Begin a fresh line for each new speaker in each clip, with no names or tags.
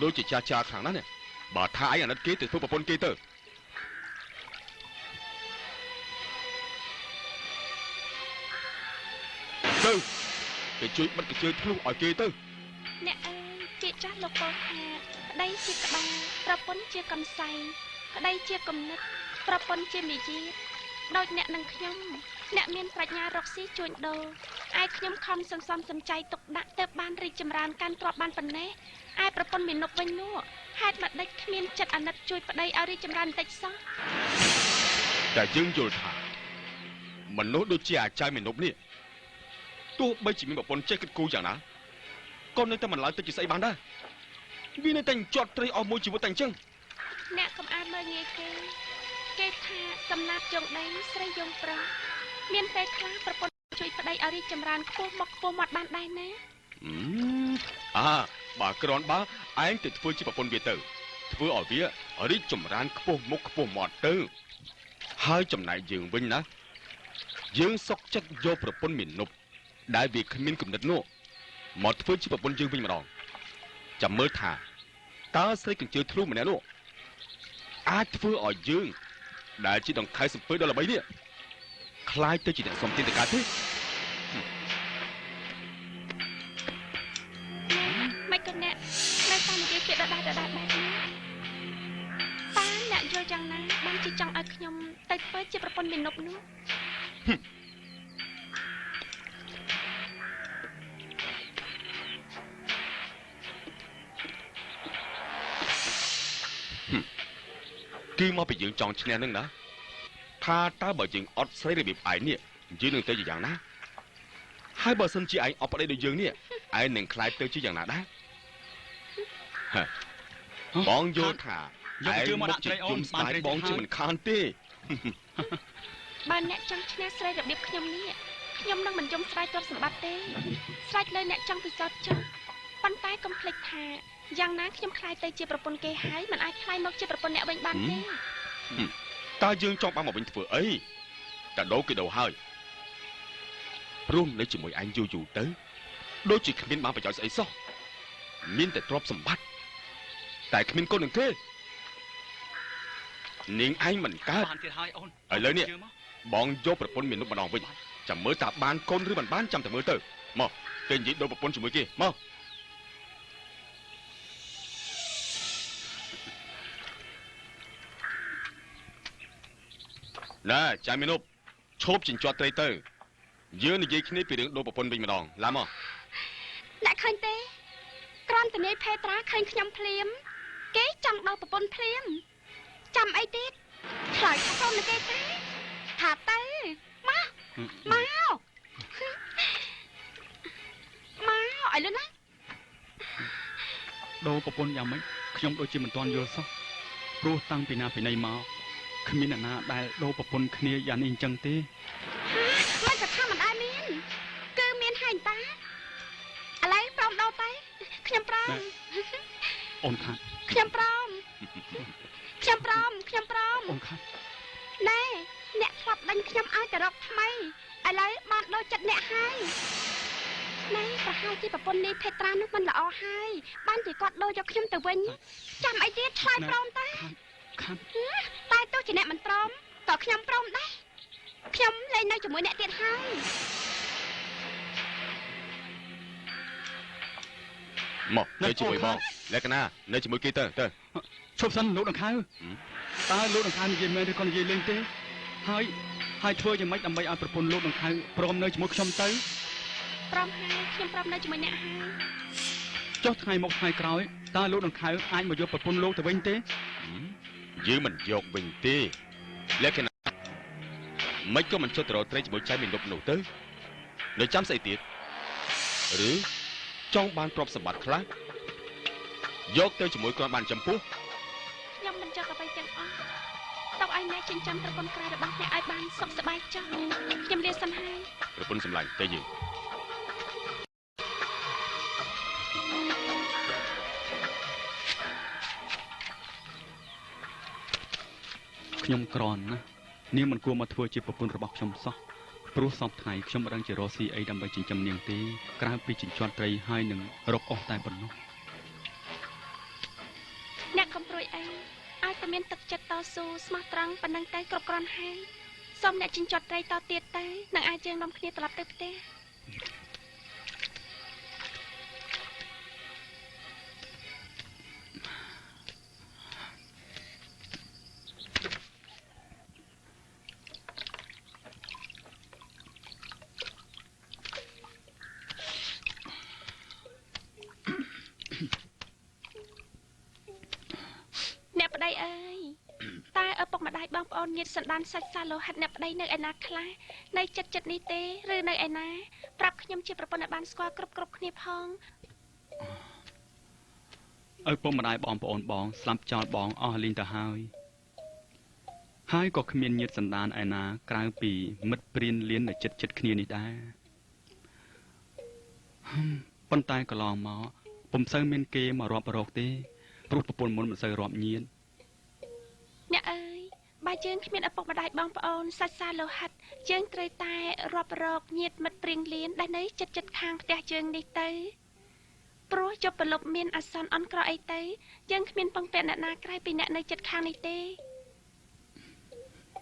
ដូចជាចាខាងណានេះបើថាឯងអាណិតគេទៅធ្វើប្រពន្ធគេទៅគេជួយបិទកញ្ជើធ្លុះឲ្យគេទៅ
អ្នកអើយពាក្យចាស់លោកពោលថាប្តីជាក្បាលប្រពន្ធជាកំសែងប្តីជាគំនិតប្រពន្ធជាមាយាទដូចអ្នកនឹងខ្ញុំអ្នកមានប្រាជ្ញារកស៊ីជួញដូរឯខ្ញុំខំសន្សំសំចៃទុកដាក់ទៅបានរីកចម្រើនកាន់ទ្រព្យបានប៉ុណ្ណេះឯប្រពន្ធមានុបវិញនោះហេតុមកដេចគ្មានចិត្តអាណិតជួយប្តីឲ្យរីកចម្រើនបន្តិចសោះ
តែយើងយល់ថាមនុស្សដូចជាអាចារ្យមានុបនេះទោះបីជាមានប្រពន្ធចេះគិតគូរយ៉ាងណាក៏នៅតែមិនឡើងទៅជាស្អីបានដែរវានៅតែជាប់ត្រីអស់មួយជីវិតតែអញ្ចឹង
អ្នកកុំអានមើលងាយគេថាសម្លាប់យងដីស្រីយងប្រុសមានពេលខ្លះប្រពន្ធជួយប្តីឲ្យរីកចម្រើនខ្ពស់មកខ្ពស់មាត់បានដែរណា
បើគ្រាន់បើឯងទៅធ្វើជាប្រពន្ធវាទៅធ្វើឲ្យវារីកចម្រើនខ្ពស់មុខខ្ពស់មាត់ទៅហើយចំណែកយើងវិញណាយើងសុកចិត្តយកប្រពន្ធមានុបដែលវាគ្មានគំនិតនោះមកធ្វើជាប្រពន្ធយើងវិញម្ដងចាំមើលថាតើស្រីកញ្ជើធ្លុះម្នាក់នោះអាចធ្វើឲ្យយើងដែលជាដង្ខៅសំពើដល់ល្បីនេះคล้ายទៅជាអ្នកសំទានតកាទេ
មិនក៏អ្នកនៅតាមនិយាយពាក្យដដែលបែបនេះតើអ្នកយល់យ៉ាងណាបានជាចង់ឲ្យខ្ញុំទៅធ្វើជាប្រពន្ធមានុបនោះ
គឺមកពីយើងចង់ឈ្នះនឹងណាថាតើបើយើងអត់ស្រីរបៀបឯងនេះយើងនឹងទៅជាយ៉ាងណាហើយបើសិនជាឯងអត់ប្តីដូចយើងនេះឯងនឹងខ្លាចទៅជាយ៉ាងណាដែរបងយល់ថា
យកជឿមកដាក់ត្រីអូន
បានបងជាមិនខានទេ
បើអ្នកចង់ឈ្នះស្រីរបៀបខ្ញុំនេះខ្ញុំនឹងមិនយំស្រែកទ្រព្យសម្បត្តិទេស្រែកលើអ្នកចង់ពិសោធន៍ចុះប៉ុន្តែកុំភ្លេចថាយ៉ាងណាខ្ញុំខ្លាយទៅជាប្រពន្ធគេហើយមិនអាចខ្លាយមកជាប្រពន្ធអ្នកវិញបានទេ
តើយើងចង់បានមកវិញធ្វើអីតែដូរគេដូរហើយព្រមនៅជាមួយឯងយូរទៅដូចជាគ្មានបានប្រយោជន៍ស្អីសោះមានតែទ្រព្យសម្បត្តិតែគ្មានកូននឹងទេនាងឯងមិនកើត
បានទៀតហើយអូន
ឥឡូវនេះបងយកប្រពន្ធមានុបម្ដងវិញចាំមើលតើបានកូនឬមិនបានចាំតែមើលទៅមកគេនិយាយដូរប្រពន្ធជាមួយគេមកណែចាមីនុបឈប់ចិញ្ចត់ត្រីទៅយើងនិយាយគ្នាពីរឿងដូរប្រពន្ធវិញម្ដងឡាមក
អ្នកឃើញទេក្រំតនីភេត្រាឃើញខ្ញុំភ្លាមគេចង់ដូរប្រពន្ធភ្លាមចាំអីទៀតឆ្លើយថាខ្ញុំនឹងគេទេថាទៅមកឲ្យលឿនណា
ដូរប្រពន្ធយ៉ាងម៉េចខ្ញុំដូចជាមិនទាន់យល់សោះព្រោះតាំងពីណាពីណីមកគ្មានអ្នកណាដែលដូរប្រពន្ធគ្នាយ៉ាងនេះអញ្ចឹងទេ
មិនក៏ថាមិនដែលមានគឺមានហើយតាឥឡូវព្រមដូរទៅខ្ញុំព្រម
អូនខាត់
ខ្ញុំព្រម
អូនខាត់
ណែអ្នកធ្លាប់ដេញខ្ញុំឲ្យទៅរកថ្មីឥឡូវបានដូរចិត្តអ្នកហើយណែប្រហែលជាប្រពន្ធនេះភេត្រានោះមិនល្អហើយបានជាគាត់ដូរយកខ្ញុំទៅវិញចាំអីទៀតឆ្លើយព្រមទៅ
ខាត់
តែទោះជាអ្នកមិនព្រមក៏ខ្ញុំព្រមដែរខ្ញុំលែងនៅជាមួយអ្នកទៀតហើយ
មកនៅជាមួយបងលក្ខណៈនៅជាមួយគេទៅ
ឈប់សិនលោកដង្ខៅតើលោកដង្ខៅនិយាយមែនឬក៏និយាយលេងទេហើយធ្វើយ៉ាងម៉េចដើម្បីឲ្យប្រពន្ធលោកដង្ខៅព្រមនៅជាមួយខ្ញុំទៅ
ព្រមហើយខ្ញុំព្រមនៅជាមួយអ្នកហើយ
ចុះថ្ងៃមុខថ្ងៃក្រោយតើលោកដង្ខៅអាចមកយកប្រពន្ធលោកទៅវិញទេ
យើងមិនយកវិញទេលក្ខណៈមិនក៏មិនចុះទៅរកត្រីជាមួយចៃមានុបនោះទៅនៅចាំស្អីទៀតឬចង់បានទ្រព្យសម្បត្តិខ្លះយកទៅជាមួយគាត់បានចំពោះ
ខ្ញុំមិនចង់អ្វីទាំងអស់តោះឲ្យអ្នកចិញ្ចឹមប្រពន្ធក្រៅរបស់អ្នកឲ្យបានសុខសប្បាយចុះខ្ញុំលាសិនហើយ
ប្រពន្ធសម្លាញ់ទៅយើង
ខ្ញុំក្រណាស់នាងមិនគួរមកធ្វើជាប្រពន្ធរបស់ខ្ញុំសោះព្រោះសពថ្ងៃខ្ញុំមិនដឹងជារកស៊ីអីដើម្បីចិញ្ចឹមនាងទេក្រៅពីចិញ្ចឹមត្រីហើយនឹងរកអស់តែប៉ុណ្ណោះ
ព្រួយអីឲ្យតែមានទឹកចិត្តតស៊ូស្មោះត្រង់ប៉ុណ្ណឹងទៅគ្រប់គ្រាន់ហើយសូមអ្នកចិញ្ចត់ត្រីតទៀតទៅនឹងអាចយើងនាំគ្នាត្រឡប់ទៅផ្ទះអ្នកប្តីអើយតែឪពុកម្ដាយបងប្អូនញាតិសន្តានសាច់សាលោហិតអ្នកប្តីនៅឯណាខ្លះនៅចិត្តនេះទេឬនៅឯណាប្រាប់ខ្ញុំជាប្រពន្ធឲ្យបានស្គាល់គ្រប់គ្នាផង
ឪពុកម្ដាយបងប្អូនបងស្លាប់ចោលបងអស់លីងទៅហើយក៏គ្មានញាតិសន្តានឯណាក្រៅពីមិត្តព្រានលៀននៅចិត្តគ្នានេះដែរប៉ុន្តែកន្លងមកពុំសូវមានគេមករាប់រកទេព្រោះប្រពន្ធមុនមិនសូវរាប់ញៀន
អ្នកអើយបើយើងគ្មានឪពុកម្ដាយបងប្អូនសាច់សាលោហិតយើងត្រូវតែរាប់រកញាតិមិត្តព្រាងលៀនដែលនៅចិត្តខាងផ្ទះយើងនេះទៅព្រោះចុះប្រលប់មានអាសន្នអន់ក្រអីទៅយើងគ្មានពឹងពាក់អ្នកណាក្រៅពីអ្នកនៅចិត្តខាងនេះទេ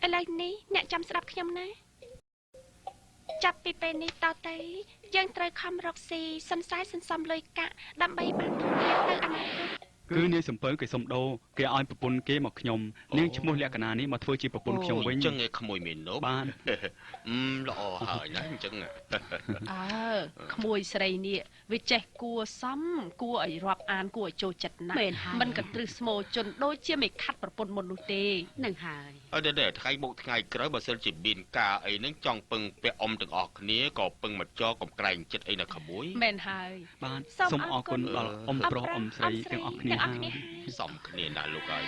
ឥឡូវនេះអ្នកចាំស្ដាប់ខ្ញុំណាចាប់ពីពេលនេះតទៅយើងត្រូវខំរកស៊ីសន្ស័យសន្សំលុយកាក់ដើម្បីបានធនធានទៅអនាគត
គឺនាយសំពើគេសុំដោគេឲ្យប្រពន្ធគេមកខ្ញុំនាងឈ្មោះលក្ខណៈនេះមកធ្វើជាប្រពន្ធខ្ញុំវិញ
ចឹងឯក្មួយមាននោះ
បាន
ល្អហើយណាអញ្ចឹង
ក្មួយស្រីនេះវាចេះគួសមគួរឲ្យរាប់អានគួរឲ្យចូលចិត្តណាស់មិនកន្ទ្រឹស្មោជន់ដូចជាមិនខាត់ប្រពន្ធមុននោះទេ
នឹងហើយ
អត់ទេថ្ងៃមុខថ្ងៃក្រោយបើសិនជាមានការអីហ្នឹងចង់ពឹងពាក់អ៊ំទាំងអស់គ្នាក៏ពឹងមកចកំក្រែងចិត្តអីនៅក្មួយ
មែនហើយ
បានសូមអរគុណដល់អ៊ំប្រុសអ៊ំស្រីទាំងអស់គ្នា
សំគ្នាណាលោកអើយ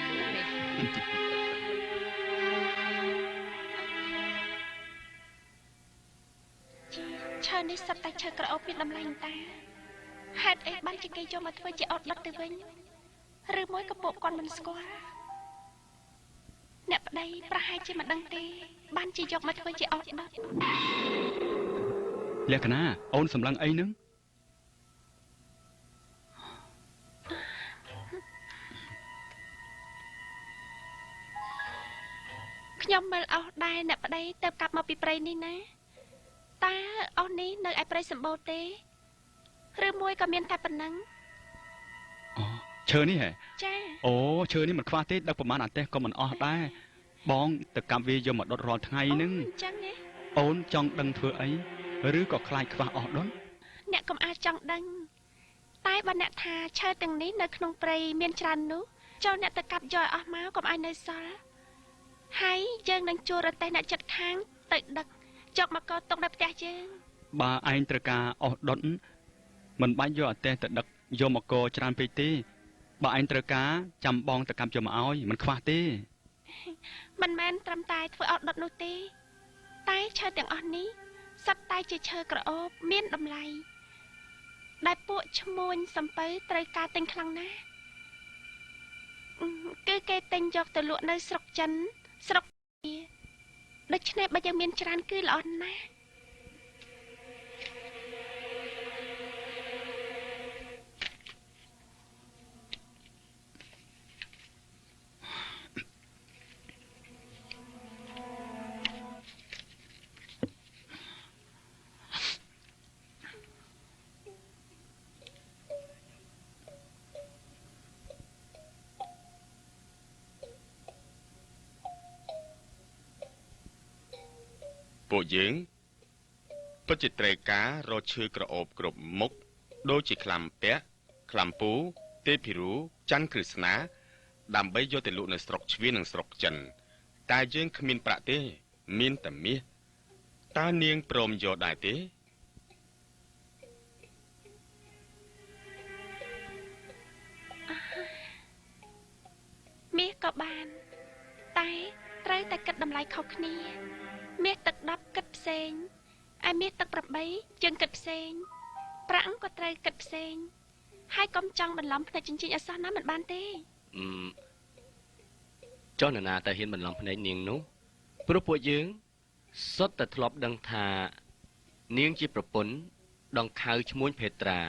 ឈើនេះសិតតែឈើក្រអូបមានតម្លៃតាហេតុអីបានជាគេយកមកធ្វើជាអត់ដុតទៅវិញឬមួយក៏ពួកគាត់មិនស្គាល់អ្នកប្តីប្រហែលជាមិនដឹងទេបានជាយកមកធ្វើជាអត់ដុត
លក្ខណៈអូនសម្លឹងអីនឹង
ខ្ញុំមើលអស់ដែរអ្នកប្តីទៅកាប់មកពីព្រៃនេះណាតើអស់នេះនៅឯព្រៃសម្បូរទេឬមួយក៏មានតែប៉ុណ្ណឹង
អូឈើនេះហ៎
ចា
អូឈើនេះមិនខ្វះទេដឹកប្រមាណអាទេសក៏មិនអស់ដែរបងទៅកាប់វាយកមកដុតរាល់ថ្ងៃហ្នឹង
អញ្ចឹងទេ
អូនចង់ដឹងធ្វើអីឬក៏ខ្លាចខ្វះអស់ដុន
អ្នកកុំអាចចង់ដឹងតែបើអ្នកថាឈើទាំងនេះនៅក្នុងព្រៃមានច្រើននោះចូលអ្នកទៅកាប់យកឲ្យអស់មកកុំឲ្យនៅសល់ហើយយើងនឹងជួលរទេះអ្នកចិត្តខាងទៅដឹកយកមកកោតុកនៅផ្ទះយើង
បើឯងត្រូវការអស់ដុតមិនបាច់យកអទេសទៅដឹកយកមកកោច្រើនពេកទេបើឯងត្រូវការចាំបងទៅកាប់យកមកឲ្យមិនខ្វះទេ
មិនមែនត្រឹមតែធ្វើអស់ដុតនោះទេតែឈើទាំងអស់នេះសុទ្ធតែជាឈើក្រអូបមានតម្លៃដែលពួកឈ្មួញសំពៅត្រូវការទិញខ្លាំងណាស់គឺគេទិញយកទៅលក់នៅស្រុកចិនស្រុកដូច្នេះបើយើងមានច្រើនគឺល្អណាស់
ពួកយើងពិតជាត្រូវការរកឈើក្រអូបគ្រប់មុខដូចជាក្លាំពាក់ក្លាំពូទេភិរូច័ន្ទក្រឹស្នាដើម្បីយកទៅលក់នៅស្រុកជ្វានិងស្រុកចិនតែយើងគ្មានប្រាក់ទេមានតែមាសតើនាងព្រមយកដែរទេ
មាសក៏បានតែត្រូវតែគិតតម្លៃខុសគ្នាមាសទឹក10គិតផ្សេងឯមាសទឹក8យើងគិតផ្សេងប្រាក់ក៏ត្រូវគិតផ្សេងហើយកុំចង់បន្លំភ្នែកចិញ្ចៀនអសោះណាមិនបានទេ
ចុះនរណាតែហ៊ានបន្លំភ្នែកនាងនោះព្រោះពួកយើងសុទ្ធតែធ្លាប់ដឹងថានាងជាប្រពន្ធដងខៅឈ្មួញភេត្រា